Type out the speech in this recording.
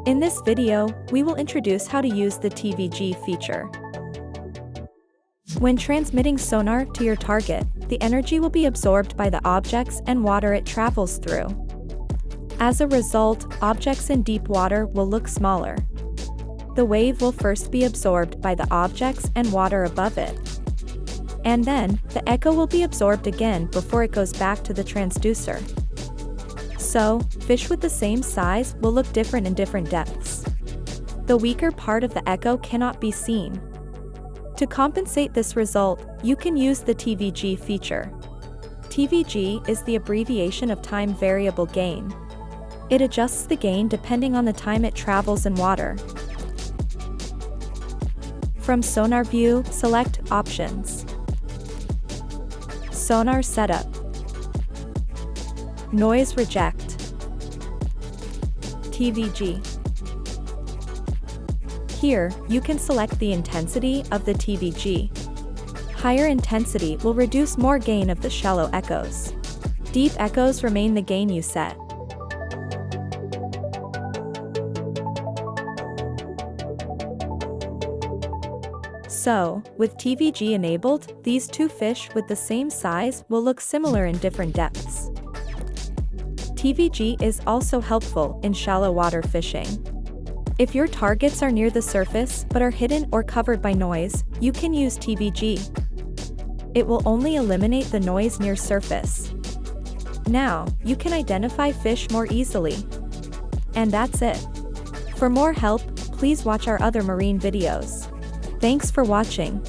In this video, we will introduce how to use the TVG feature. When transmitting sonar to your target, the energy will be absorbed by the objects and water it travels through. As a result, objects in deep water will look smaller. The wave will first be absorbed by the objects and water above it. And then, the echo will be absorbed again before it goes back to the transducer. So, fish with the same size will look different in different depths. The weaker part of the echo cannot be seen. To compensate this result, you can use the TVG feature. TVG is the abbreviation of time variable gain. It adjusts the gain depending on the time it travels in water. From Sonar view, select Options. Sonar Setup. Noise Reject. TVG. Here, you can select the intensity of the TVG. Higher intensity will reduce more gain of the shallow echoes. Deep echoes remain the gain you set. So, with TVG enabled, these two fish with the same size will look similar in different depths. TVG is also helpful in shallow water fishing. If your targets are near the surface but are hidden or covered by noise, you can use TVG. It will only eliminate the noise near surface. Now, you can identify fish more easily. And that's it. For more help, please watch our other marine videos. Thanks for watching.